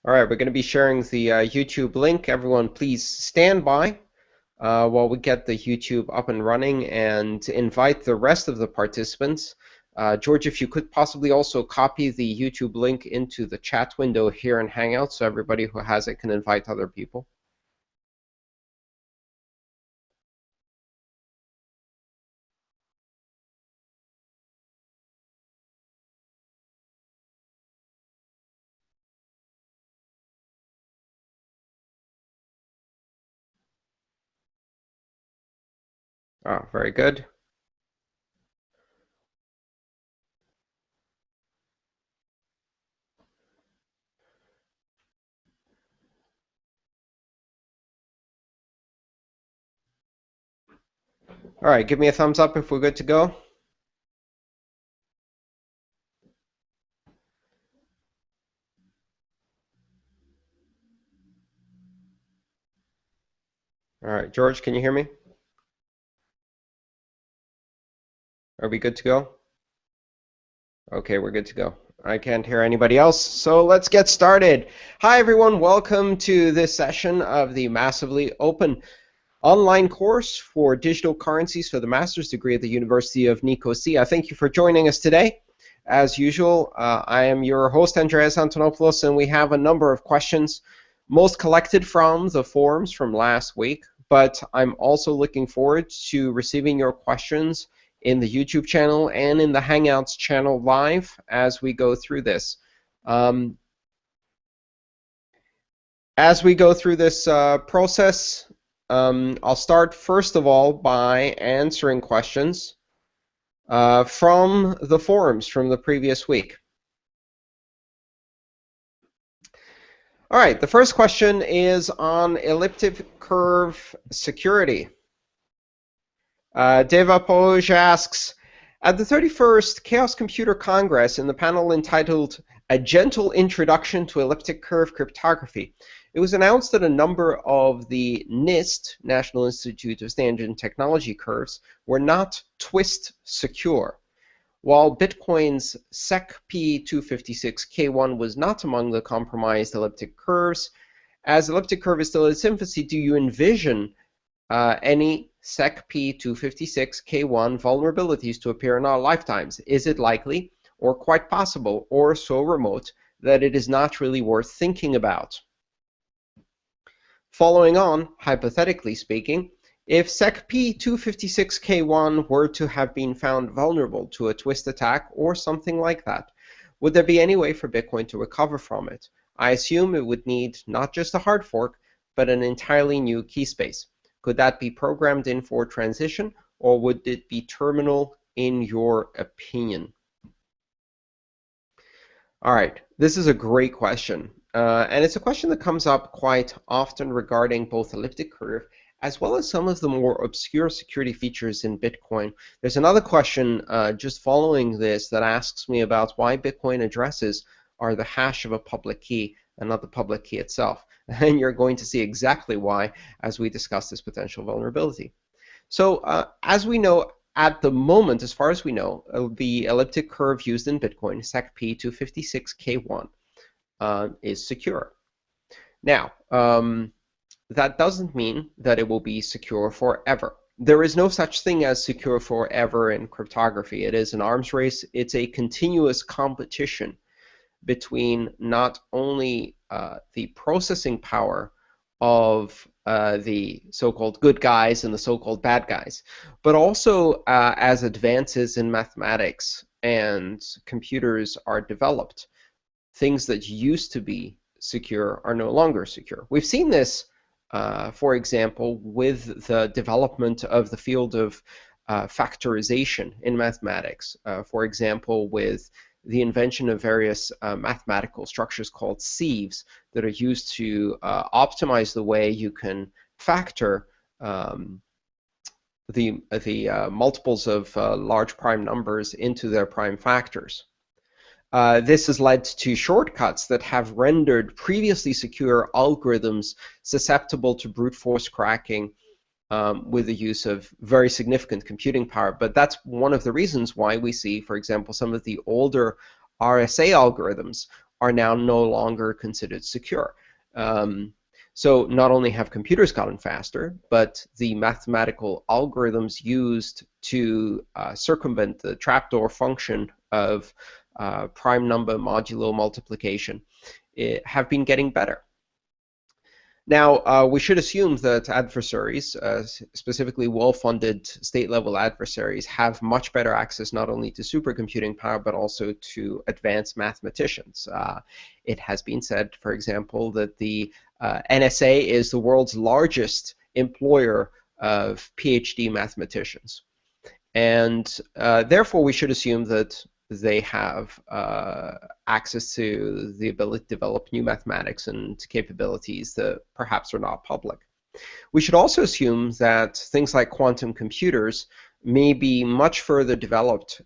All right, we're going to be sharing the YouTube link. Everyone, please stand by while we get the YouTube up and running and invite the rest of the participants. George, if you could possibly also copy the YouTube link into the chat window here in Hangout so everybody who has it can invite other people. Oh, very good. All right, give me a thumbs up if we're good to go. All right, George, can you hear me? Are we good to go? Okay, we're good to go. I can't hear anybody else, so let's get started. Hi, everyone. Welcome to this session of the Massively Open online course for digital currencies for the master's degree at the University of Nicosia. Thank you for joining us today. As usual, I am your host, Andreas Antonopoulos, and we have a number of questions, most collected from the forums from last week, but I'm also looking forward to receiving your questions in the YouTube channel and in the Hangouts channel live as we go through this. As we go through this process, I'll start first of all by answering questions from the forums from the previous week. All right, the first question is on elliptic curve security. Deva Poj asks, at the 31st Chaos Computer Congress, in the panel entitled A Gentle Introduction to Elliptic Curve Cryptography, it was announced that a number of the NIST, National Institute of Standards and Technology curves, were not twist secure. While Bitcoin's SEC-P256K1 was not among the compromised elliptic curves, as elliptic curve is still in its infancy, do you envision any SEC-P256K1 vulnerabilities to appear in our lifetimes? Is it likely, or quite possible, or so remote that it is not really worth thinking about? Following on, hypothetically speaking, if SEC-P256K1 were to have been found vulnerable to a twist attack or something like that, would there be any way for Bitcoin to recover from it? I assume it would need not just a hard fork, but an entirely new key space. Could that be programmed in for transition, or would it be terminal in your opinion? All right, this is a great question. And it's a question that comes up quite often regarding both elliptic curve as well as some of the more obscure security features in Bitcoin. There's another question just following this that asks me about why Bitcoin addresses are the hash of a public key and not the public key itself. And you're going to see exactly why as we discuss this potential vulnerability. So as we know, at the moment, as far as we know, the elliptic curve used in Bitcoin, SEC-P256K1, is secure. Now, that doesn't mean that it will be secure forever. There is no such thing as secure forever in cryptography. It is an arms race. It's a continuous competition between not only the processing power of the so-called good guys and the so-called bad guys, but also as advances in mathematics and computers are developed, things that used to be secure are no longer secure. We've seen this, for example, with the development of the field of factorization in mathematics. For example, with the invention of various mathematical structures called sieves that are used to optimize the way you can factor the multiples of large prime numbers into their prime factors. This has led to shortcuts that have rendered previously secure algorithms susceptible to brute force cracking with the use of very significant computing power. But that's one of the reasons why we see, for example, some of the older RSA algorithms are now no longer considered secure. So not only have computers gotten faster, but the mathematical algorithms used to circumvent the trapdoor function of prime number modulo multiplication have been getting better. Now, we should assume that adversaries, specifically well-funded state-level adversaries, have much better access not only to supercomputing power, but also to advanced mathematicians. It has been said, for example, that the NSA is the world's largest employer of PhD mathematicians. And therefore, we should assume that they have access to the ability to develop new mathematics and capabilities that perhaps are not public. We should also assume that things like quantum computers may be much further developed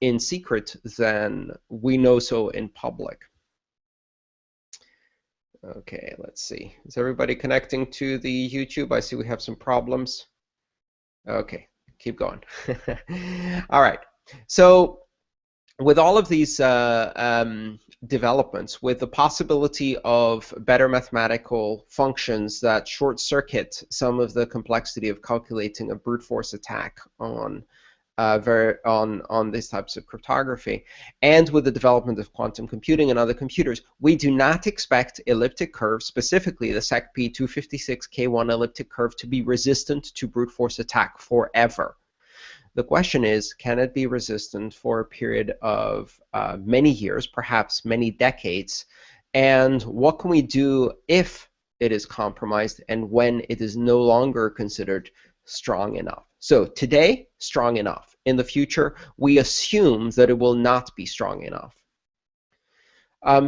in secret than we know so in public. Okay, let's see. Is everybody connecting to the YouTube? I see we have some problems. Okay, keep going. All right. So with all of these developments, with the possibility of better mathematical functions that short-circuit some of the complexity of calculating a brute force attack on these types of cryptography, and with the development of quantum computing and other computers, we do not expect elliptic curves, specifically the SECP 256K1 elliptic curve, to be resistant to brute force attack forever. The question is, can it be resistant for a period of many years, perhaps many decades? And what can we do if it is compromised and when it is no longer considered strong enough? So today, strong enough. In the future, we assume that it will not be strong enough.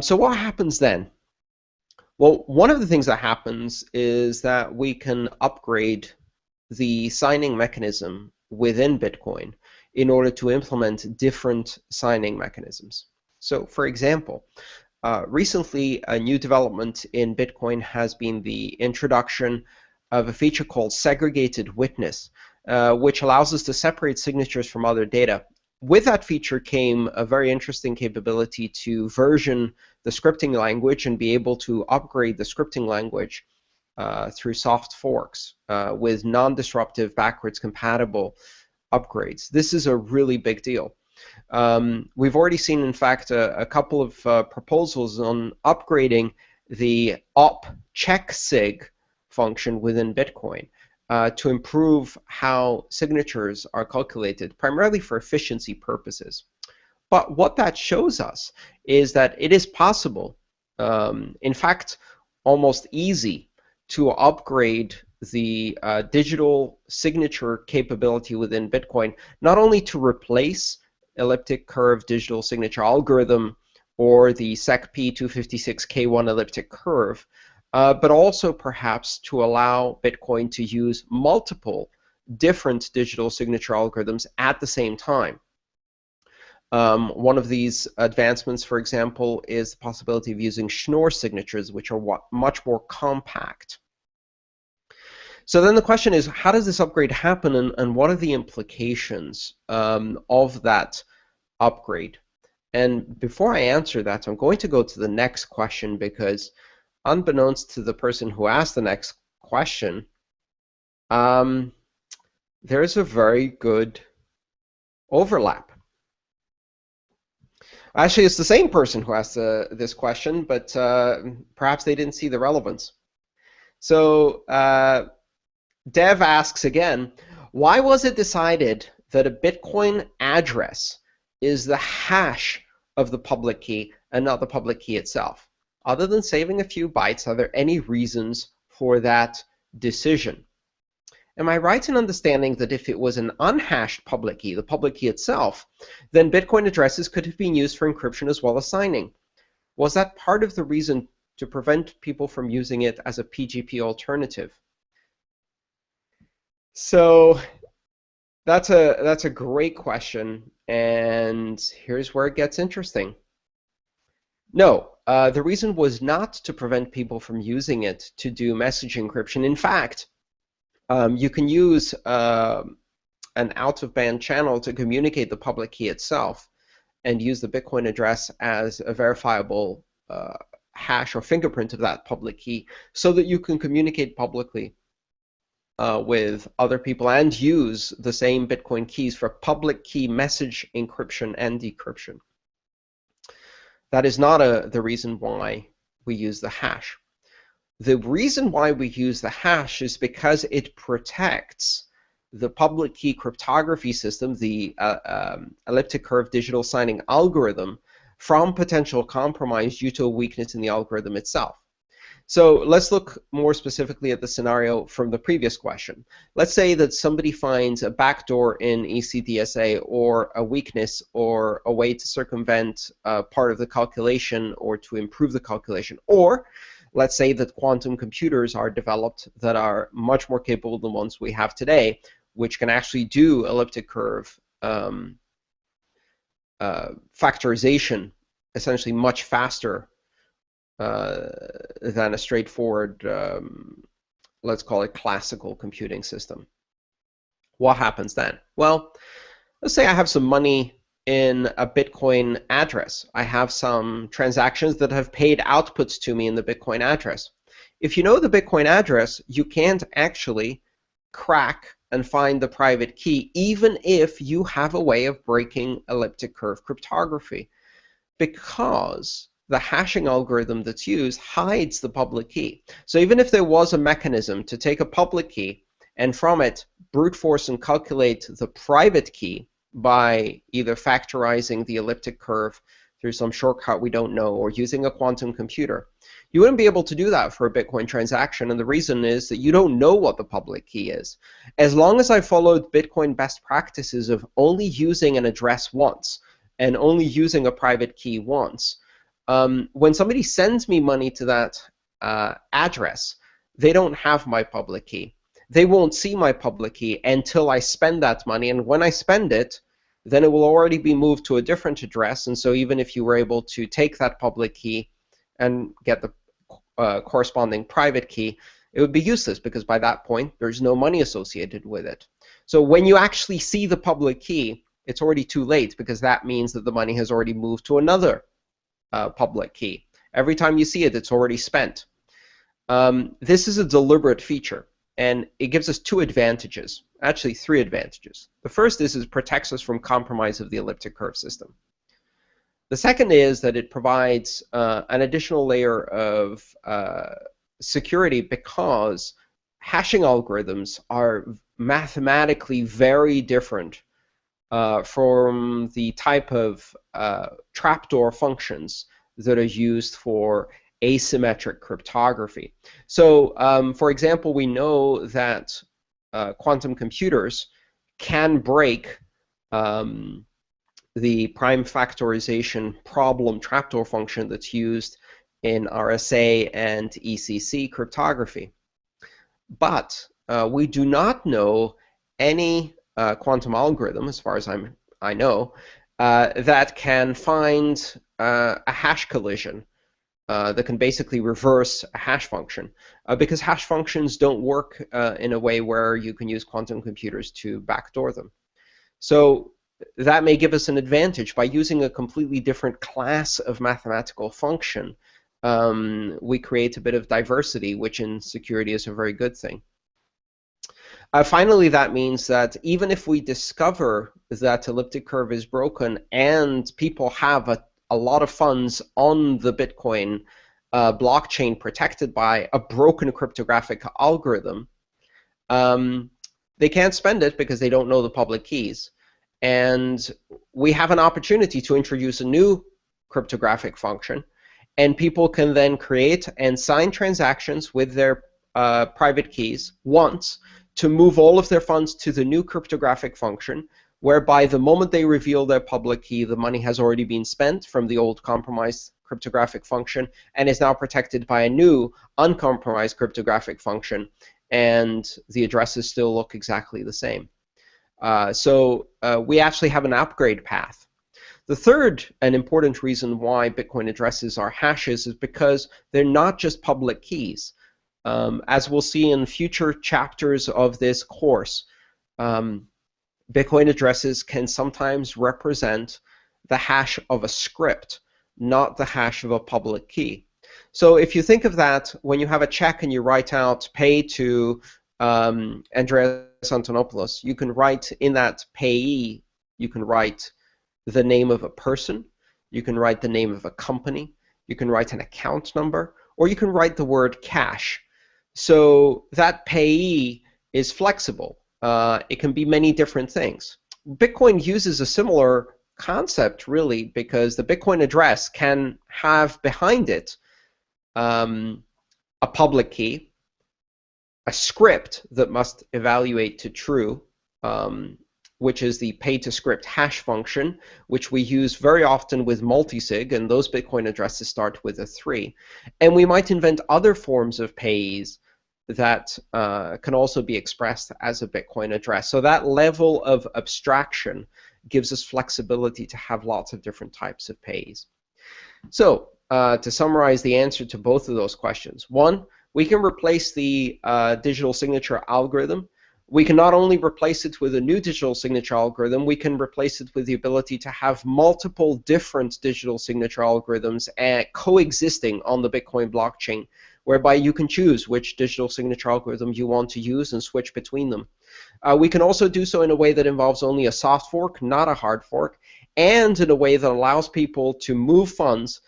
So what happens then? Well, one of the things that happens is that we can upgrade the signing mechanism within Bitcoin in order to implement different signing mechanisms. So, for example, recently a new development in Bitcoin has been the introduction of a feature called segregated witness, which allows us to separate signatures from other data. With that feature came a very interesting capability to version the scripting language and be able to upgrade the scripting language through soft forks with non-disruptive, backwards compatible upgrades. This is a really big deal. We've already seen, in fact, a couple of proposals on upgrading the op check sig function within Bitcoin to improve how signatures are calculated, primarily for efficiency purposes. But what that shows us is that it is possible, in fact, almost easy, to upgrade the digital signature capability within Bitcoin, not only to replace elliptic curve digital signature algorithm or the SECP 256K1 elliptic curve, but also perhaps to allow Bitcoin to use multiple different digital signature algorithms at the same time. One of these advancements, for example, is the possibility of using Schnorr signatures, which are much more compact. So then the question is, how does this upgrade happen, and what are the implications of that upgrade? And before I answer that, I'm going to go to the next question, because unbeknownst to the person who asked the next question, there's a very good overlap. Actually, it's the same person who asked this question, but perhaps they didn't see the relevance. So Dev asks again, why was it decided that a Bitcoin address is the hash of the public key and not the public key itself? Other than saving a few bytes, are there any reasons for that decision? Am I right in understanding that if it was an unhashed public key, the public key itself, then Bitcoin addresses could have been used for encryption as well as signing? Was that part of the reason to prevent people from using it as a PGP alternative? So that's a great question, and here's where it gets interesting. No, the reason was not to prevent people from using it to do message encryption. In fact, you can use an out-of-band channel to communicate the public key itself. and use the Bitcoin address as a verifiable hash or fingerprint of that public key so that you can communicate publicly with other people and use the same Bitcoin keys for public key message encryption and decryption. That is not the reason why we use the hash. The reason why we use the hash is because it protects the public key cryptography system, the elliptic curve digital signing algorithm, from potential compromise due to a weakness in the algorithm itself. So let's look more specifically at the scenario from the previous question. Let's say that somebody finds a backdoor in ECDSA or a weakness or a way to circumvent part of the calculation or to improve the calculation. Or let's say that quantum computers are developed that are much more capable than ones we have today, which can actually do elliptic curve factorization essentially much faster than a straightforward, let's call it classical computing system. What happens then? Well, let's say I have some money in a Bitcoin address. I have some transactions that have paid outputs to me in the Bitcoin address. If you know the Bitcoin address, you can't actually crack and find the private key, even if you have a way of breaking elliptic curve cryptography, because the hashing algorithm that's used hides the public key. So even if there was a mechanism to take a public key and from it brute force and calculate the private key by either factorizing the elliptic curve through some shortcut we don't know or using a quantum computer, you wouldn't be able to do that for a Bitcoin transaction. And the reason is that you don't know what the public key is. As long as I followed Bitcoin best practices of only using an address once and only using a private key once, when somebody sends me money to that address, they don't have my public key. They won't see my public key until I spend that money, and when I spend it, then it will already be moved to a different address, and so even if you were able to take that public key and get the corresponding private key, it would be useless because by that point there's no money associated with it. So when you actually see the public key, it's already too late because that means that the money has already moved to another public key. Every time you see it, it's already spent. This is a deliberate feature, and it gives us two advantages, actually three advantages. The first is it protects us from compromise of the elliptic curve system. The second is that it provides an additional layer of security because hashing algorithms are mathematically very different from the type of trapdoor functions that are used for asymmetric cryptography. So, for example, we know that quantum computers can break the prime factorization problem trapdoor function that's used in RSA and ECC cryptography. But we do not know any quantum algorithm, as far as I know, that can find a hash collision that can basically reverse a hash function, because hash functions don't work in a way where you can use quantum computers to backdoor them. So that may give us an advantage. By using a completely different class of mathematical function, we create a bit of diversity, which in security is a very good thing. Finally, that means that even if we discover that elliptic curve is broken and people have a lot of funds on the Bitcoin blockchain protected by a broken cryptographic algorithm, they can't spend it because they don't know the public keys. And we have an opportunity to introduce a new cryptographic function, and people can then create and sign transactions with their private keys once to move all of their funds to the new cryptographic function, whereby the moment they reveal their public key, the money has already been spent from the old compromised cryptographic function and is now protected by a new uncompromised cryptographic function, and the addresses still look exactly the same. So we actually have an upgrade path. The third and important reason why Bitcoin addresses are hashes is because they're not just public keys. As we'll see in future chapters of this course, Bitcoin addresses can sometimes represent the hash of a script, not the hash of a public key. So if you think of that, when you have a check and you write out pay to Andreas Antonopoulos, you can write in that payee, you can write the name of a person, you can write the name of a company, you can write an account number, or you can write the word cash. So that payee is flexible. It can be many different things. Bitcoin uses a similar concept, really, because the Bitcoin address can have behind it a public key, a script that must evaluate to true, which is the pay to script hash function, which we use very often with multisig, and those Bitcoin addresses start with a 3. And we might invent other forms of payees that can also be expressed as a Bitcoin address. So that level of abstraction gives us flexibility to have lots of different types of payees. So to summarize the answer to both of those questions, one, we can replace the digital signature algorithm. We can not only replace it with a new digital signature algorithm, we can replace it with the ability to have multiple different digital signature algorithms coexisting on the Bitcoin blockchain, whereby you can choose which digital signature algorithm you want to use and switch between them. We can also do so in a way that involves only a soft fork, not a hard fork, and in a way that allows people to move funds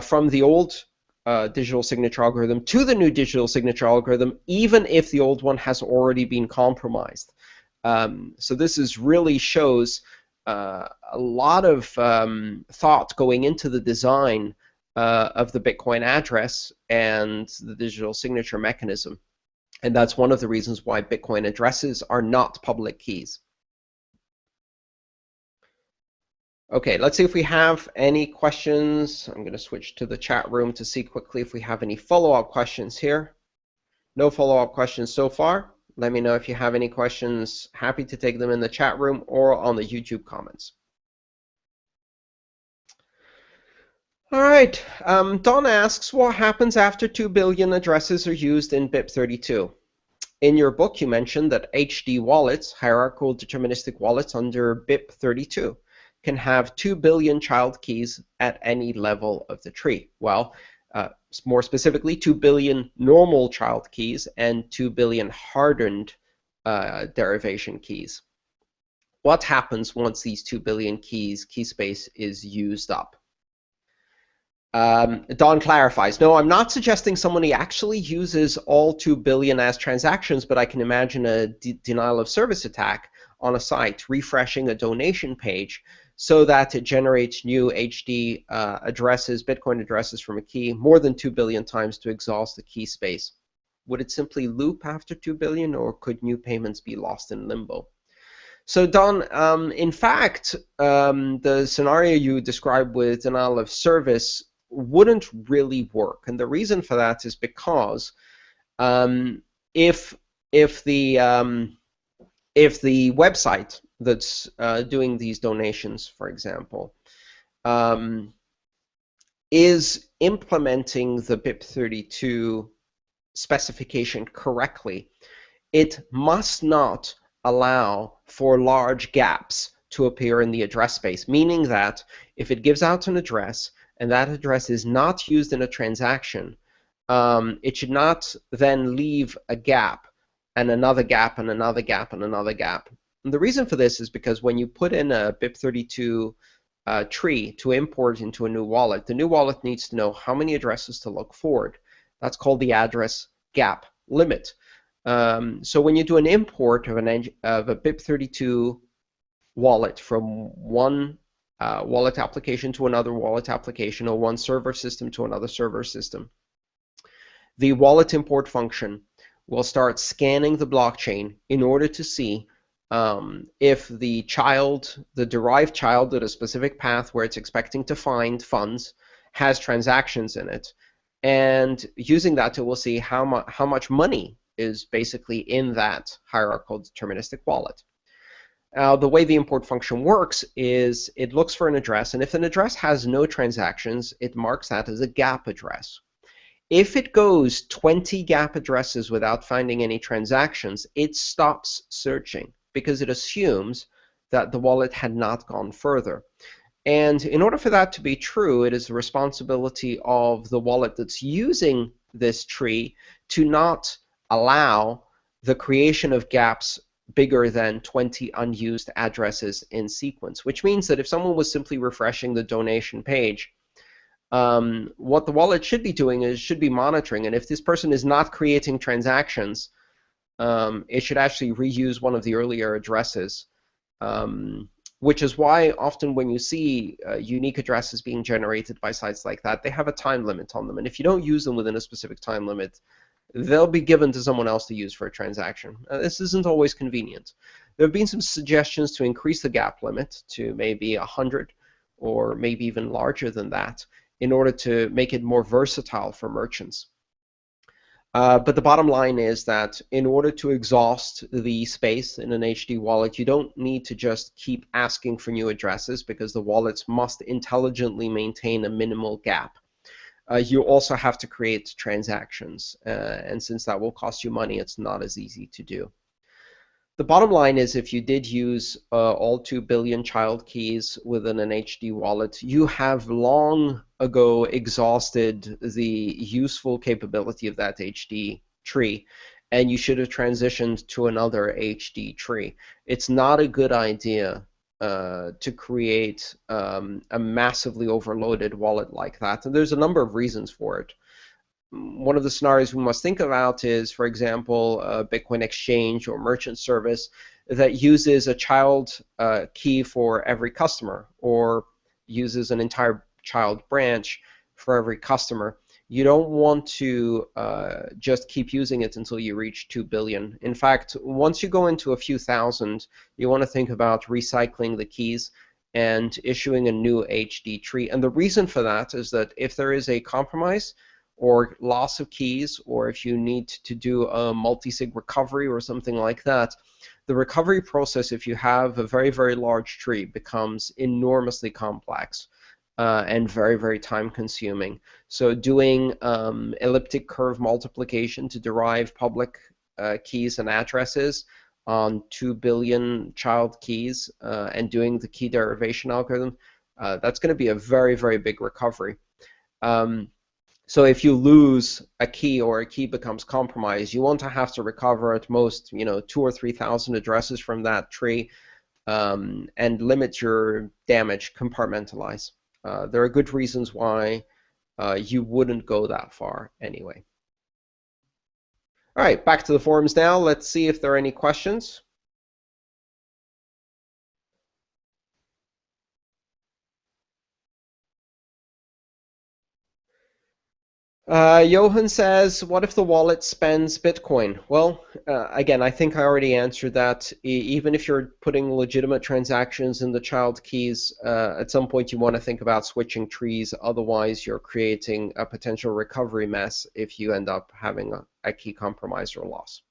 from the old digital signature algorithm to the new digital signature algorithm, even if the old one has already been compromised. So this really shows a lot of thought going into the design of the Bitcoin address and the digital signature mechanism. And that's one of the reasons why Bitcoin addresses are not public keys. Okay, let's see if we have any questions. I'm going to switch to the chat room to see quickly if we have any follow-up questions here. No follow-up questions so far. Let me know if you have any questions. Happy to take them in the chat room or on the YouTube comments. All right, Don asks, what happens after 2 billion addresses are used in BIP32? In your book, you mentioned that HD wallets, hierarchical deterministic wallets under BIP32, can have 2 billion child keys at any level of the tree. Well, more specifically, 2 billion normal child keys and 2 billion hardened derivation keys. What happens once these 2 billion keys, key space, is used up? Don clarifies, no, I'm not suggesting somebody actually uses all 2 billion as transactions, but I can imagine a denial of service attack on a site, refreshing a donation page so that it generates new HD addresses, Bitcoin addresses from a key more than 2 billion times to exhaust the key space. Would it simply loop after 2 billion, or could new payments be lost in limbo? So Don, in fact, the scenario you described with denial of service wouldn't really work, and the reason for that is because if the website that's doing these donations, for example, is implementing the BIP32 specification correctly, it must not allow for large gaps to appear in the address space, meaning that if it gives out an address and that address is not used in a transaction, it should not then leave a gap and another gap and another gap and another gap. And the reason for this is because when you put in a BIP32 tree to import into a new wallet, the new wallet needs to know how many addresses to look forward. That's called the address gap limit. So when you do an import of a BIP32 wallet from one wallet application to another wallet application, or one server system to another server system, the wallet import function will start scanning the blockchain in order to see if the derived child at a specific path where it's expecting to find funds has transactions in it. And using that, it will see how much money is basically in that hierarchical deterministic wallet. The way the import function works is it looks for an address, and if an address has no transactions, it marks that as a gap address. If it goes 20 gap addresses without finding any transactions, it stops searching because it assumes that the wallet had not gone further. And in order for that to be true, it is the responsibility of the wallet that's using this tree to not allow the creation of gaps bigger than 20 unused addresses in sequence, which means that if someone was simply refreshing the donation page, what the wallet should be doing is should be monitoring. And if this person is not creating transactions, it should actually reuse one of the earlier addresses, which is why often when you see unique addresses being generated by sites like that, they have a time limit on them. And if you don't use them within a specific time limit, they'll be given to someone else to use for a transaction. This isn't always convenient. There have been some suggestions to increase the gap limit to maybe 100 or maybe even larger than that in order to make it more versatile for merchants. But the bottom line is that in order to exhaust the space in an HD wallet, you don't need to just keep asking for new addresses because the wallets must intelligently maintain a minimal gap. You also have to create transactions, and since that will cost you money, it's not as easy to do. The bottom line is if you did use all 2 billion child keys within an HD wallet, you have long ago exhausted the useful capability of that HD tree, and you should have transitioned to another HD tree. It's not a good idea to create a massively overloaded wallet like that, and there's a number of reasons for it. One of the scenarios we must think about is, for example, a Bitcoin exchange or merchant service that uses a child key for every customer or uses an entire child branch for every customer. You don't want to just keep using it until you reach 2 billion. In fact, once you go into a few thousand, you want to think about recycling the keys and issuing a new HD tree. And the reason for that is that if there is a compromise or loss of keys, or if you need to do a multi-sig recovery or something like that, the recovery process, if you have a very, very large tree, becomes enormously complex and very, very time consuming. So doing elliptic curve multiplication to derive public keys and addresses on 2 billion child keys and doing the key derivation algorithm, that's going to be a very, very big recovery. So if you lose a key or a key becomes compromised, you want to have to recover at most, 2,000 or 3,000 addresses from that tree and limit your damage, compartmentalize. There are good reasons why you wouldn't go that far anyway. All right, back to the forums now. Let's see if there are any questions. Johan says, what if the wallet spends Bitcoin? Well, again, I think I already answered that. Even if you're putting legitimate transactions in the child keys, at some point you want to think about switching trees. Otherwise, you're creating a potential recovery mess if you end up having a key compromise or loss.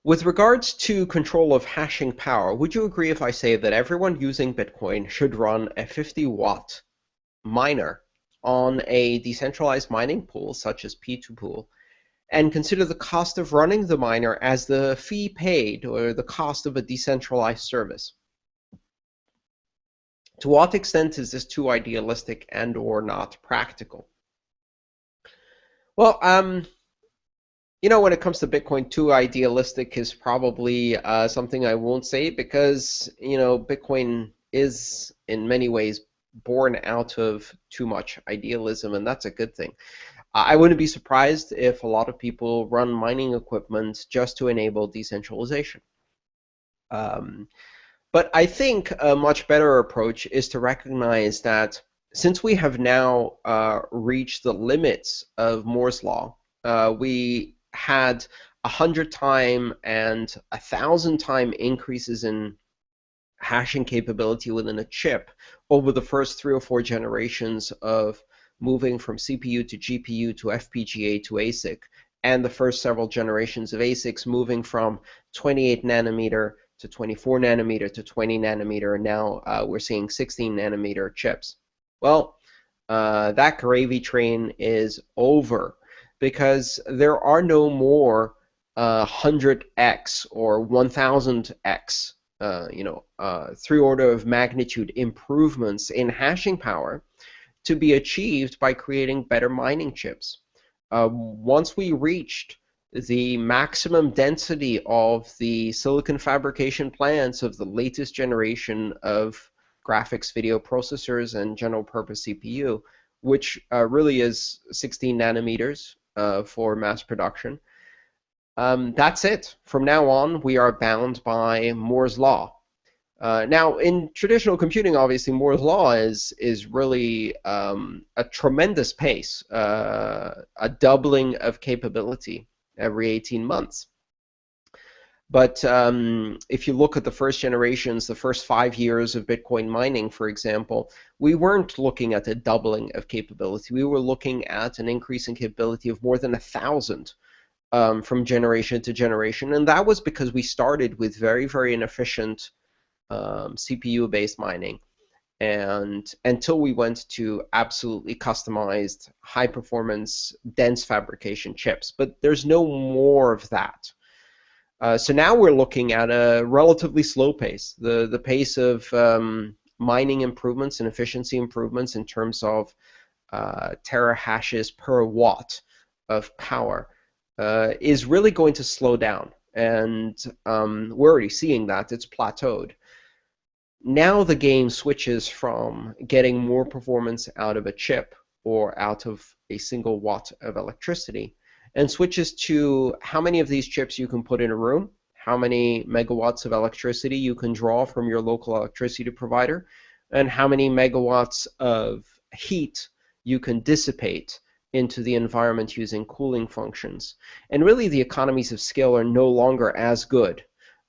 With regards to control of hashing power, would you agree if I say that everyone using Bitcoin should run a 50-watt miner on a decentralized mining pool, such as P2Pool, and consider the cost of running the miner as the fee paid or the cost of a decentralized service? To what extent is this too idealistic and or not practical? Well, when it comes to Bitcoin, too idealistic is probably something I won't say because, Bitcoin is in many ways born out of too much idealism, and that's a good thing. I wouldn't be surprised if a lot of people run mining equipment just to enable decentralization. But I think a much better approach is to recognize that since we have now reached the limits of Moore's law, we had 100-time and 1,000-time increases in hashing capability within a chip over the first 3 or 4 generations of moving from CPU to GPU to FPGA to ASIC, and the first several generations of ASICs moving from 28 nanometer to 24 nanometer to 20 nanometer, and now we're seeing 16 nanometer chips. Well, that gravy train is over because there are no more 100x or 1000x, three order of magnitude improvements in hashing power to be achieved by creating better mining chips. Once we reached the maximum density of the silicon fabrication plants of the latest generation of graphics video processors and general purpose CPU, which really is 16 nanometers for mass production. That's it. From now on, we are bound by Moore's law. Now, in traditional computing, obviously, Moore's law is really a tremendous pace, a doubling of capability every 18 months. But if you look at the first generations, the first 5 years of Bitcoin mining, for example, we weren't looking at a doubling of capability. We were looking at an increase in capability of more than 1,000 from generation to generation. And that was because we started with very, very inefficient CPU-based mining, and until we went to absolutely customized, high-performance, dense fabrication chips. But there's no more of that. So now we're looking at a relatively slow pace. The pace of mining improvements and efficiency improvements in terms of terahashes per watt of power is really going to slow down. And we're already seeing that. It's plateaued. Now the game switches from getting more performance out of a chip or out of a single watt of electricity and switches to how many of these chips you can put in a room, how many megawatts of electricity you can draw from your local electricity provider, and how many megawatts of heat you can dissipate into the environment using cooling functions. And really the economies of scale are no longer as good.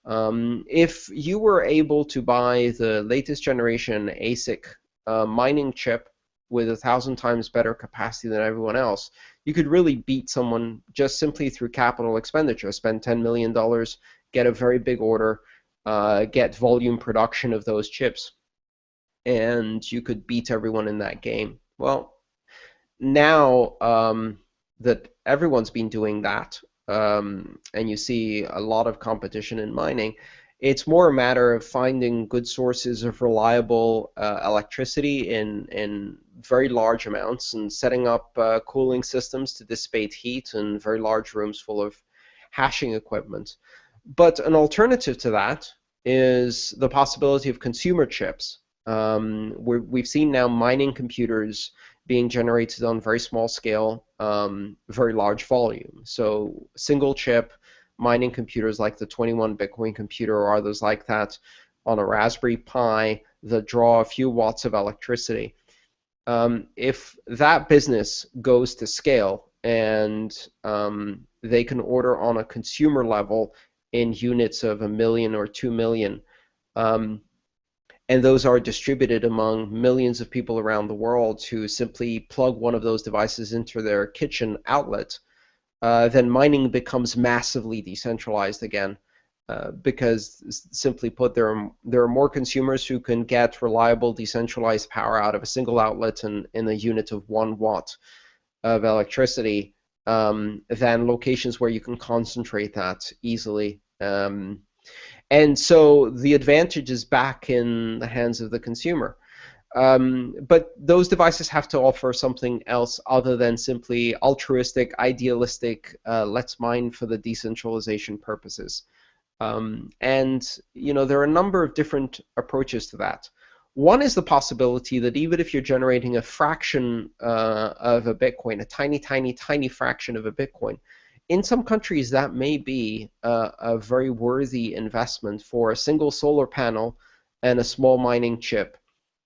If you were able to buy the latest generation ASIC mining chip with 1,000 times better capacity than everyone else, you could really beat someone just simply through capital expenditure. Spend $10 million, get a very big order, get volume production of those chips, and you could beat everyone in that game. Well, now that everyone's been doing that, and you see a lot of competition in mining, it's more a matter of finding good sources of reliable electricity in very large amounts and setting up cooling systems to dissipate heat in very large rooms full of hashing equipment. But an alternative to that is the possibility of consumer chips. We've seen now mining computers being generated on very small scale, very large volume. So single chip mining computers like the 21 Bitcoin computer or others like that on a Raspberry Pi that draw a few watts of electricity. If that business goes to scale and they can order on a consumer level in units of 1 million or 2 million, and those are distributed among millions of people around the world who simply plug one of those devices into their kitchen outlet, then mining becomes massively decentralized again. Because, simply put, there are more consumers who can get reliable decentralized power out of a single outlet in a unit of 1 watt of electricity than locations where you can concentrate that easily. And so the advantage is back in the hands of the consumer. But those devices have to offer something else other than simply altruistic, idealistic, let's mine for the decentralization purposes. And there are a number of different approaches to that. One is the possibility that even if you're generating a fraction of a Bitcoin, a tiny, tiny, tiny fraction of a Bitcoin, in some countries that may be a very worthy investment for a single solar panel and a small mining chip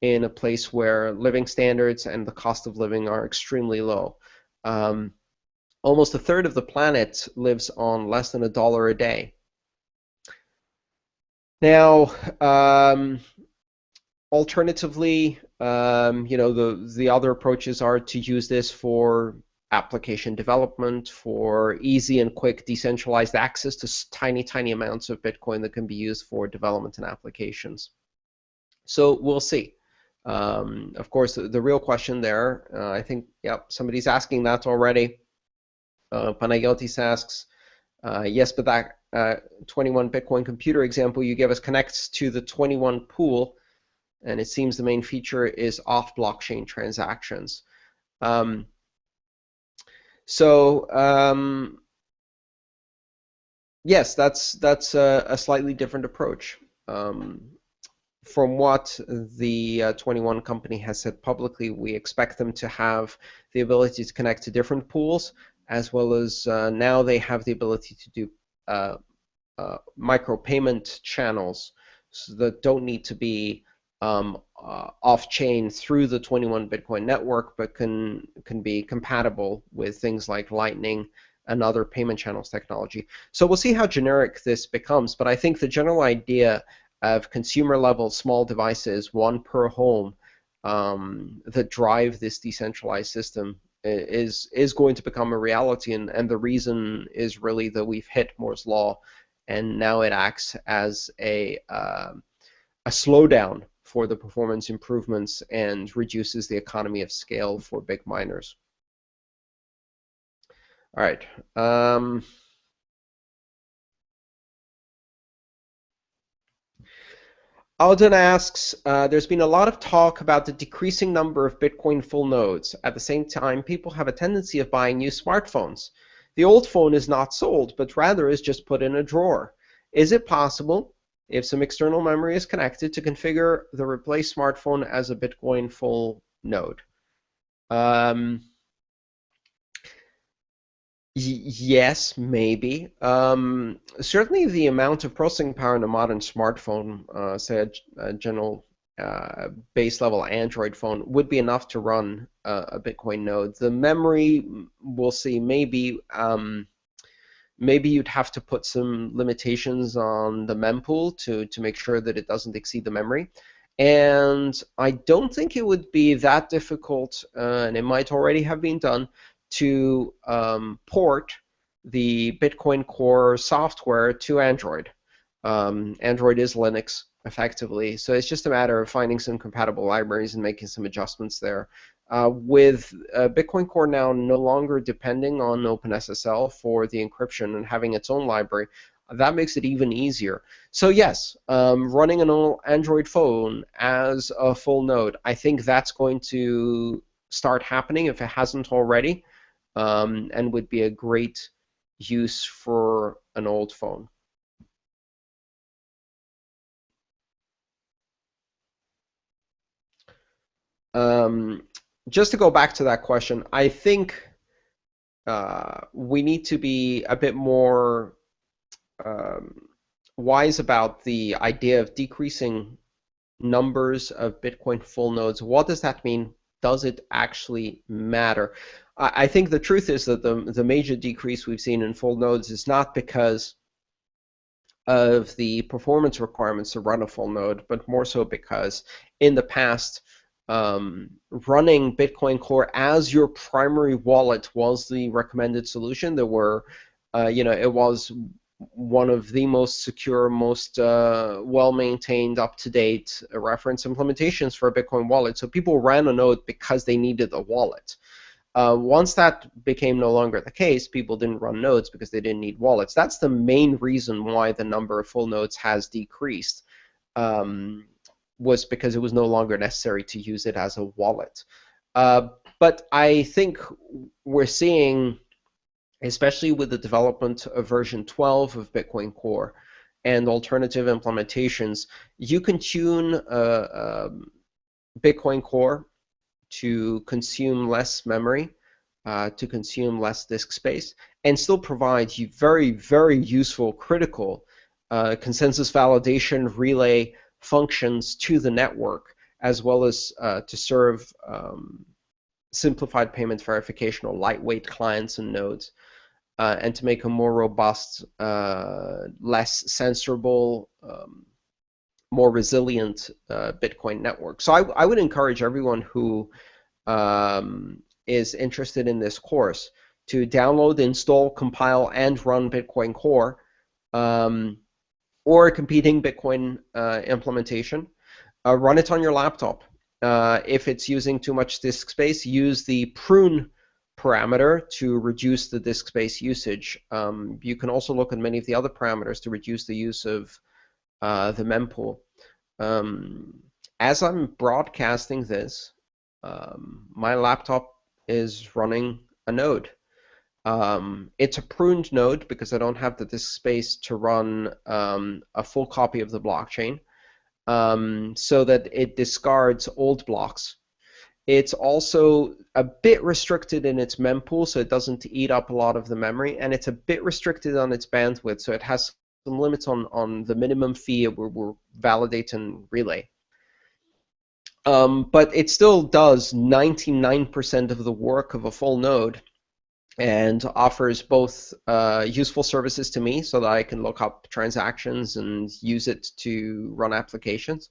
in a place where living standards and the cost of living are extremely low. Almost a third of the planet lives on less than $1 a day. Now, alternatively, the other approaches are to use this for application development, for easy and quick decentralized access to tiny amounts of Bitcoin that can be used for development and applications. So we'll see. Of course, the real question there, I think, yep, somebody's asking that already. Panayotis asks, yes, but that 21 Bitcoin computer example you gave us connects to the 21 pool, and it seems the main feature is off-blockchain transactions. Yes, that's a slightly different approach. From what the 21 company has said publicly, we expect them to have the ability to connect to different pools, as well as now they have the ability to do micro payment channels that don't need to be off-chain through the 21 Bitcoin network, but can be compatible with things like Lightning and other payment channels technology. So we'll see how generic this becomes, but I think the general idea of consumer-level small devices, one per home, that drive this decentralized system is going to become a reality, and the reason is really that we've hit Moore's law, and now it acts as a slowdown for the performance improvements and reduces the economy of scale for big miners. All right. Alden asks, there's been a lot of talk about the decreasing number of Bitcoin full nodes. At the same time, people have a tendency of buying new smartphones. The old phone is not sold, but rather is just put in a drawer. Is it possible, if some external memory is connected, to configure the replaced smartphone as a Bitcoin full node? Yes, maybe. Certainly the amount of processing power in a modern smartphone, say a general base level Android phone, would be enough to run a Bitcoin node. The memory, we'll see, maybe you'd have to put some limitations on the mempool to make sure that it doesn't exceed the memory. And I don't think it would be that difficult, and it might already have been done, to port the Bitcoin Core software to Android. Android is Linux, effectively, so it's just a matter of finding some compatible libraries and making some adjustments there. With Bitcoin Core now no longer depending on OpenSSL for the encryption and having its own library, that makes it even easier. So yes, running an Android phone as a full node, I think that's going to start happening if it hasn't already, and would be a great use for an old phone. Just to go back to that question, I think we need to be a bit more wise about the idea of decreasing numbers of Bitcoin full nodes. What does that mean? Does it actually matter? I think the truth is that the major decrease we've seen in full nodes is not because of the performance requirements to run a full node, but more so because in the past, running Bitcoin Core as your primary wallet was the recommended solution. There were, it was one of the most secure, most well-maintained, up-to-date reference implementations for a Bitcoin wallet. So people ran a node because they needed a wallet. Once that became no longer the case, people didn't run nodes because they didn't need wallets. That's the main reason why the number of full nodes has decreased, was because it was no longer necessary to use it as a wallet. But I think we're seeing, especially with the development of version 12 of Bitcoin Core and alternative implementations, you can tune Bitcoin Core to consume less memory, to consume less disk space, and still provide you very, very useful, critical consensus validation relay functions to the network, as well as to serve simplified payment verification or lightweight clients and nodes, and to make a more robust, less censorable, more resilient Bitcoin network. So I would encourage everyone who is interested in this course to download, install, compile, and run Bitcoin Core, or a competing Bitcoin implementation. Run it on your laptop. If it's using too much disk space, use the prune parameter to reduce the disk space usage. You can also look at many of the other parameters to reduce the use of the mempool. As I'm broadcasting this, my laptop is running a node. It's a pruned node because I don't have the disk space to run a full copy of the blockchain, so that it discards old blocks. It's also a bit restricted in its mempool, so it doesn't eat up a lot of the memory, and it's a bit restricted on its bandwidth, so it has some limits on the minimum fee it will validate and relay. But it still does 99% of the work of a full node and offers both useful services to me so that I can look up transactions and use it to run applications.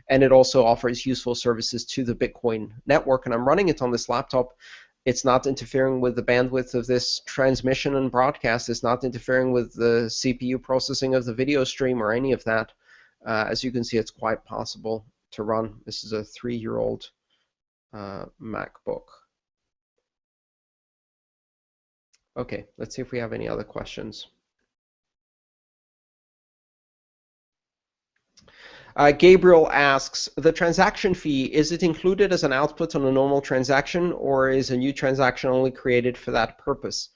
And it also offers useful services to the Bitcoin network. And I'm running it on this laptop. It's not interfering with the bandwidth of this transmission and broadcast. It's not interfering with the CPU processing of the video stream or any of that. As you can see, it's quite possible to run. This is a 3-year-old MacBook. Okay, let's see if we have any other questions. Gabriel asks, the transaction fee, is it included as an output on a normal transaction, or is a new transaction only created for that purpose?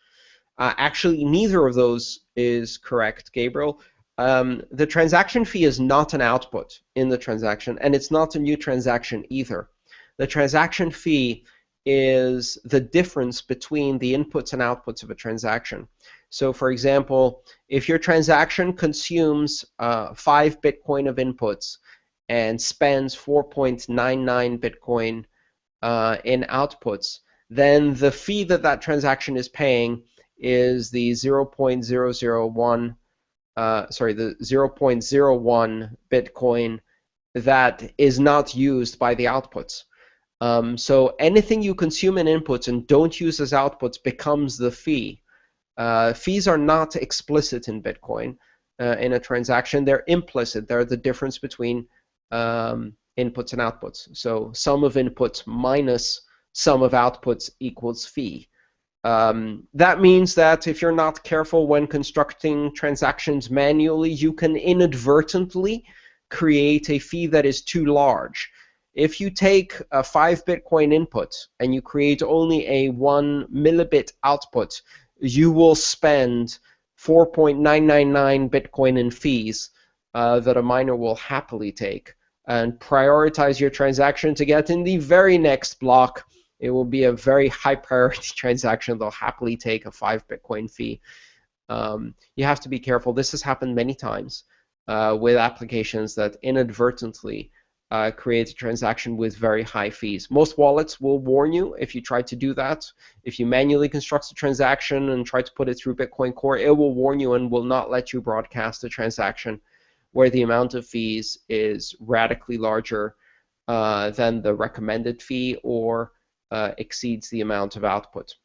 Actually, neither of those is correct, Gabriel. The transaction fee is not an output in the transaction, and it's not a new transaction either. The transaction fee is the difference between the inputs and outputs of a transaction. So for example, if your transaction consumes 5 Bitcoin of inputs and spends 4.99 Bitcoin in outputs, then the fee that that transaction is paying is the 0.001 Bitcoin that is not used by the outputs. So anything you consume in inputs and don't use as outputs becomes the fee. Fees are not explicit in Bitcoin in a transaction. They're implicit. They're the difference between inputs and outputs. So sum of inputs minus sum of outputs equals fee. That means that if you're not careful when constructing transactions manually, you can inadvertently create a fee that is too large. If you take a 5 Bitcoin input and you create only a 1 millibit output, you will spend 4.999 Bitcoin in fees that a miner will happily take, and prioritize your transaction to get in the very next block. It will be a very high priority transaction. They'll happily take a 5 Bitcoin fee. You have to be careful. This has happened many times with applications that inadvertently create a transaction with very high fees. Most wallets will warn you if you try to do that. If you manually construct a transaction and try to put it through Bitcoin Core, it will warn you and will not let you broadcast a transaction where the amount of fees is radically larger than the recommended fee or exceeds the amount of output.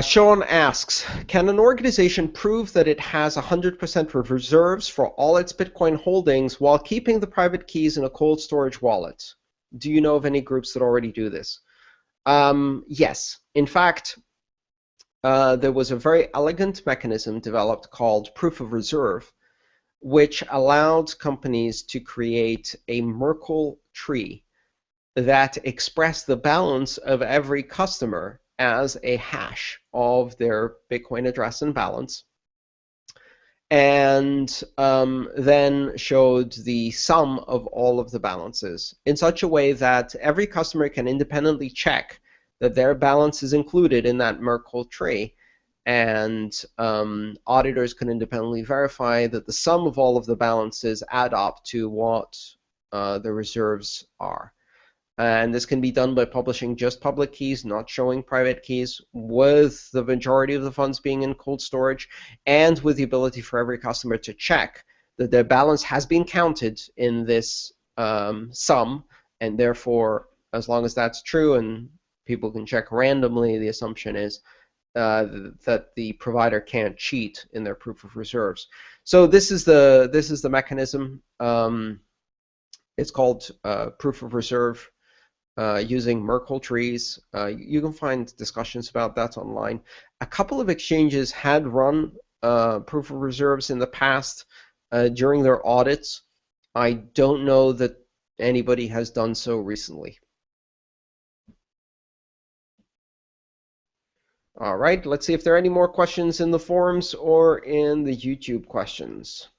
Sean asks, can an organization prove that it has 100% of reserves for all its Bitcoin holdings while keeping the private keys in a cold storage wallet? Do you know of any groups that already do this? Yes. In fact, there was a very elegant mechanism developed called proof of reserve, which allowed companies to create a Merkle tree that expressed the balance of every customer as a hash of their Bitcoin address and balance, and then showed the sum of all of the balances in such a way that every customer can independently check that their balance is included in that Merkle tree, and auditors can independently verify that the sum of all of the balances add up to what the reserves are. And this can be done by publishing just public keys, not showing private keys, with the majority of the funds being in cold storage, and with the ability for every customer to check the balance has been counted in this sum, and therefore, as long as that's true and people can check randomly, the assumption is that the provider can't cheat in their proof of reserves. So this is the mechanism. It's called proof of reserve using Merkle trees. You can find discussions about that online. A couple of exchanges had run proof of reserves in the past during their audits. I don't know that anybody has done so recently. All right, let's see if there are any more questions in the forums or in the YouTube questions.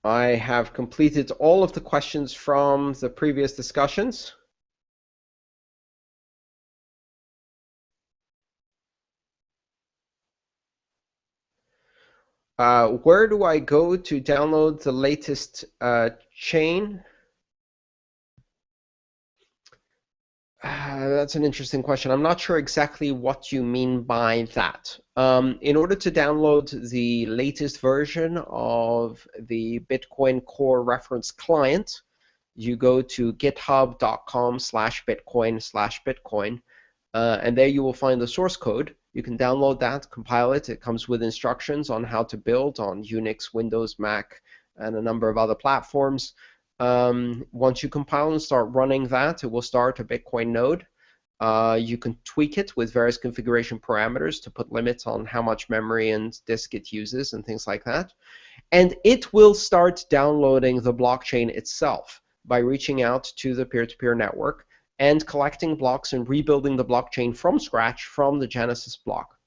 I have completed all of the questions from the previous discussions. Where do I go to download the latest chain? That's an interesting question. I'm not sure exactly what you mean by that. In order to download the latest version of the Bitcoin Core reference client, you go to github.com/bitcoin/bitcoin, and there you will find the source code. You can download that, compile it. It comes with instructions on how to build on Unix, Windows, Mac, and a number of other platforms. Once you compile and start running that, it will start a Bitcoin node. You can tweak it with various configuration parameters to put limits on how much memory and disk it uses and things like that. And it will start downloading the blockchain itself by reaching out to the peer-to-peer network and collecting blocks and rebuilding the blockchain from scratch from the Genesis block.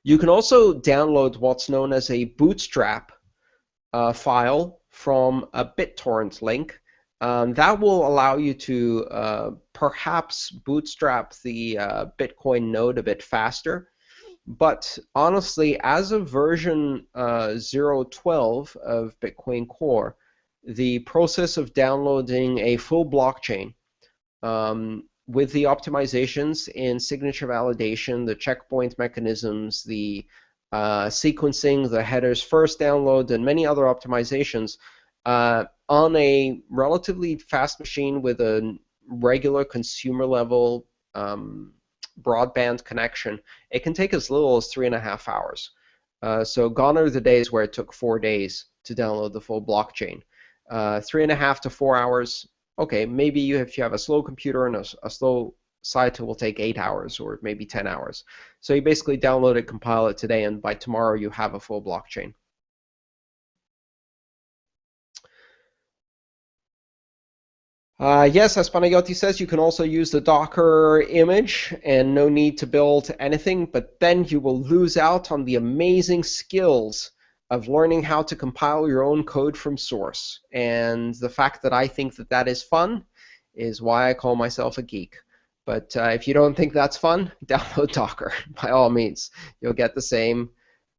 You can also download what's known as a bootstrap file from a BitTorrent link. That will allow you to perhaps bootstrap the Bitcoin node a bit faster. But honestly, as of version 0.12 of Bitcoin Core, the process of downloading a full blockchain with the optimizations in signature validation, the checkpoint mechanisms, the sequencing, the headers first download, and many other optimizations on a relatively fast machine with a regular consumer level broadband connection, it can take as little as 3.5 hours. So gone are the days where it took 4 days to download the full blockchain. 3.5 to 4 hours. Okay, maybe if you have a slow computer and a slow site, it will take 8 hours or maybe 10 hours. So you basically download it, compile it today, and by tomorrow you have a full blockchain. Yes, as Panagiotis says, you can also use the Docker image and no need to build anything, but then you will lose out on the amazing skills of learning how to compile your own code from source. And the fact that I think that that is fun is why I call myself a geek. But if you don't think that's fun, download Docker by all means. You'll get the same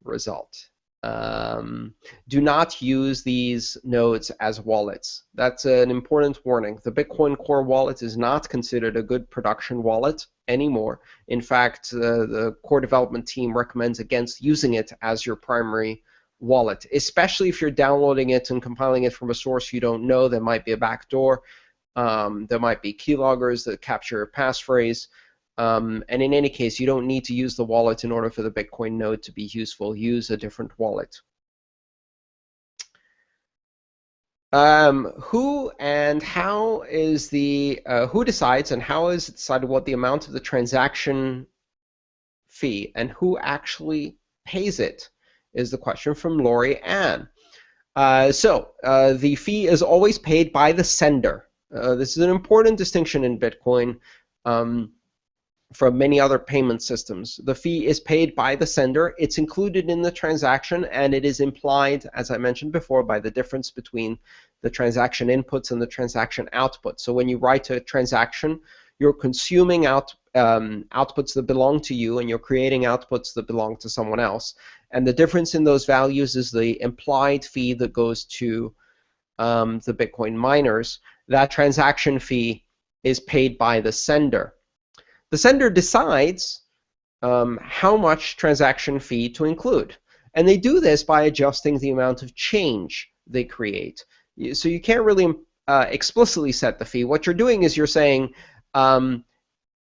result. Do not use these nodes as wallets. That's an important warning. The Bitcoin Core wallet is not considered a good production wallet anymore. In fact, the core development team recommends against using it as your primary wallet, especially if you're downloading it and compiling it from a source you don't know. There might be a backdoor. There might be keyloggers that capture a passphrase. And in any case, you don't need to use the wallet in order for the Bitcoin node to be useful. Use a different wallet. Who and how is the who decides and how is it decided what the amount of the transaction fee and who actually pays it is the question from Lori Ann. The fee is always paid by the sender. This is an important distinction in Bitcoin. From many other payment systems. The fee is paid by the sender. It's included in the transaction, and it is implied, as I mentioned before, by the difference between the transaction inputs and the transaction outputs. So when you write a transaction, you're consuming outputs that belong to you, and you're creating outputs that belong to someone else. And the difference in those values is the implied fee that goes to the Bitcoin miners. that transaction fee is paid by the sender. The sender decides how much transaction fee to include. And they do this by adjusting the amount of change they create. So you can't really explicitly set the fee. What you're doing is you're saying,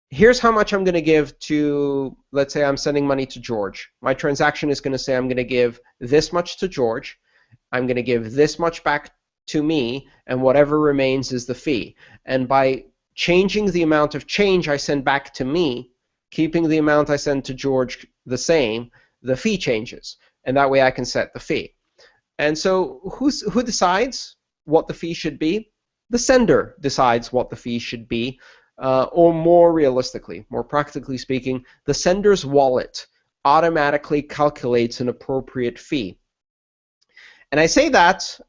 here's how much I'm going to give to, let's say I'm sending money to George. My transaction is going to say I'm going to give this much to George. I'm going to give this much back to me, and whatever remains is the fee. And by changing the amount of change I send back to me, keeping the amount I send to George the same, the fee changes. And that way I can set the fee. And so who decides what the fee should be? The sender decides what the fee should be. Or more realistically, more practically speaking, the sender's wallet automatically calculates an appropriate fee. And I say that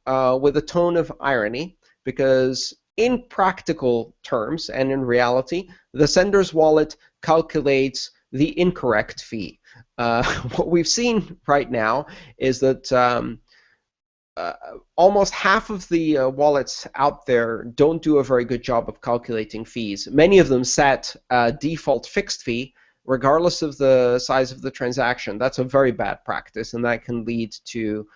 with a tone of irony, because in practical terms and in reality, the sender's wallet calculates the incorrect fee. What we've seen right now is that almost half of the wallets out there don't do a very good job of calculating fees. Many of them set a default fixed fee regardless of the size of the transaction. That's a very bad practice, and that can lead to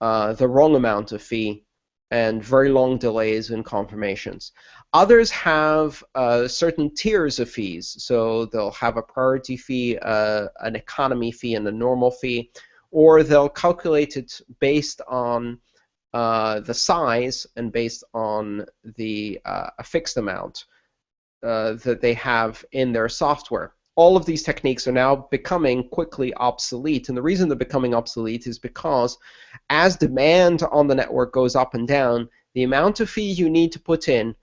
the wrong amount of fee and very long delays in confirmations. Others have certain tiers of fees. So they'll have a priority fee, an economy fee, and a normal fee, or they'll calculate it based on the size and based on the a fixed amount that they have in their software. All of these techniques are now becoming quickly obsolete, and the reason they're becoming obsolete is because as demand on the network goes up and down, the amount of fee you need to put in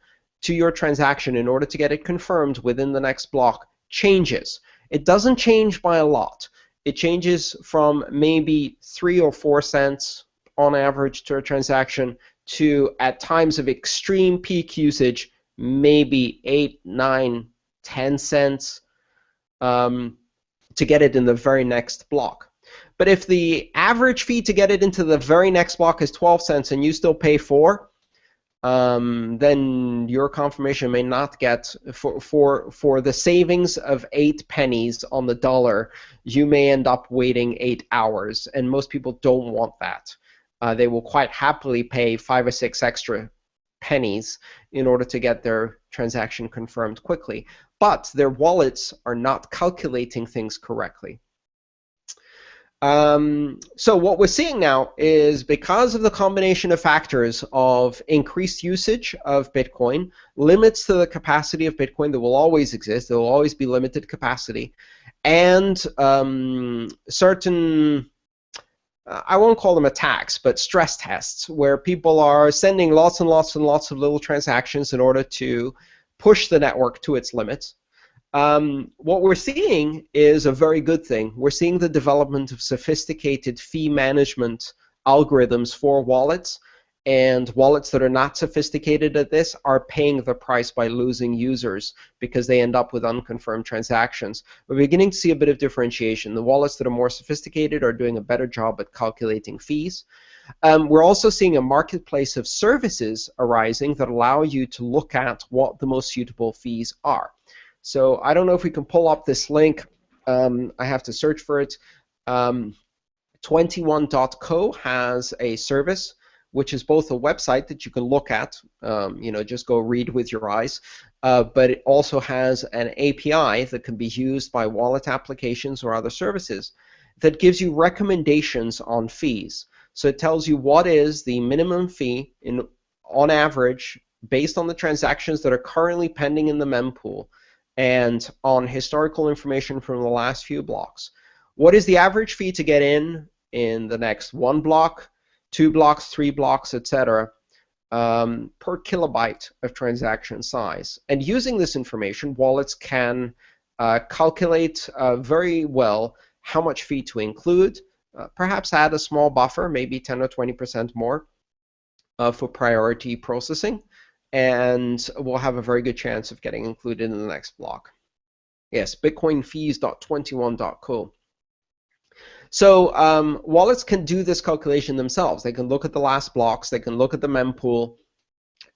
to your transaction in order to get it confirmed within the next block changes. It doesn't change by a lot. It changes from maybe 3 or 4 cents on average to a transaction to, at times of extreme peak usage, maybe 8, 9, 10 cents. To get it in the very next block. But if the average fee to get it into the very next block is 12 cents and you still pay 4, then your confirmation may not get, for the savings of 8 pennies on the dollar, you may end up waiting 8 hours, and most people don't want that. They will quite happily pay 5 or 6 extra pennies in order to get their transaction confirmed quickly. But their wallets are not calculating things correctly. So what we're seeing now is, because of the combination of factors of increased usage of Bitcoin, limits to the capacity of Bitcoin that will always exist, there will always be limited capacity, and certain, I won't call them attacks, but stress tests, where people are sending lots and lots and lots of little transactions in order to push the network to its limits. What we're seeing is a very good thing. We're seeing the development of sophisticated fee management algorithms for wallets, and wallets that are not sophisticated at this are paying the price by losing users because they end up with unconfirmed transactions. We're beginning to see a bit of differentiation. The wallets that are more sophisticated are doing a better job at calculating fees. We're also seeing a marketplace of services arising that allow you to look at what the most suitable fees are. So I don't know if we can pull up this link. I have to search for it. 21.co has a service which is both a website that you can look at, just go read with your eyes, but it also has an API that can be used by wallet applications or other services that gives you recommendations on fees. So it tells you what is the minimum fee on average based on the transactions that are currently pending in the mempool and on historical information from the last few blocks. What is the average fee to get in the next 1 block, 2 blocks, 3 blocks, etc., per kilobyte of transaction size? And using this information, wallets can calculate very well how much fee to include, perhaps add a small buffer, maybe 10 or 20% more for priority processing, and we'll have a very good chance of getting included in the next block. Yes, bitcoinfees.21.co. So wallets can do this calculation themselves. They can look at the last blocks, they can look at the mempool,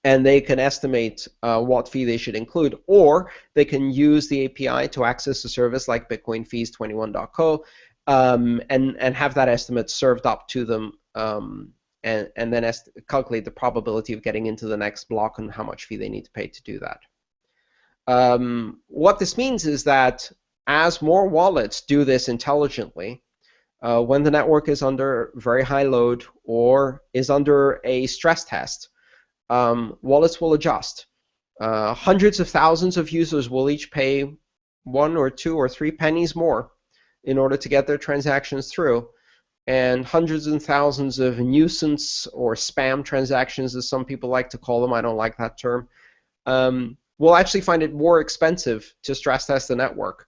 and they can estimate what fee they should include, or they can use the API to access a service like bitcoinfees21.co and have that estimate served up to them, and then calculate the probability of getting into the next block and how much fee they need to pay to do that. What this means is that as more wallets do this intelligently, when the network is under very high load or is under a stress test, wallets will adjust. Hundreds of thousands of users will each pay 1 or 2 or 3 pennies more in order to get their transactions through. And hundreds and thousands of nuisance or spam transactions, as some people like to call them, I don't like that term, will actually find it more expensive to stress test the network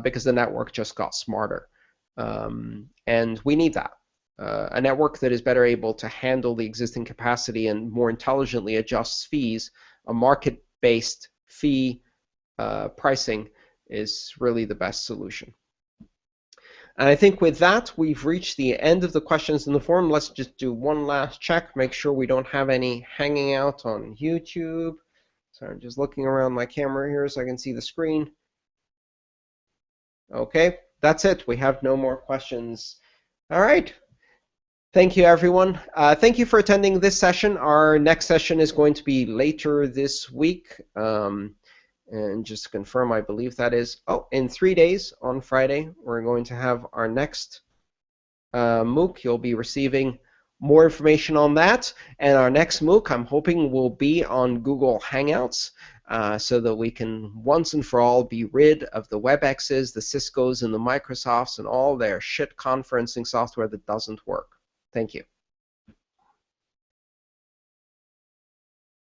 because the network just got smarter. And we need that. A network that is better able to handle the existing capacity and more intelligently adjusts fees, a market-based fee pricing is really the best solution. And I think with that, we've reached the end of the questions in the forum. Let's just do one last check, make sure we don't have any hanging out on YouTube. So I'm just looking around my camera here so I can see the screen. Okay, that's it. We have no more questions. All right. Thank you, everyone. Thank you for attending this session. Our next session is going to be later this week. And just to confirm, I believe that is, in 3 days on Friday, we're going to have our next MOOC. You'll be receiving more information on that. And our next MOOC, I'm hoping, will be on Google Hangouts so that we can once and for all be rid of the WebExes, the Ciscos, and the Microsofts and all their shit conferencing software that doesn't work. Thank you.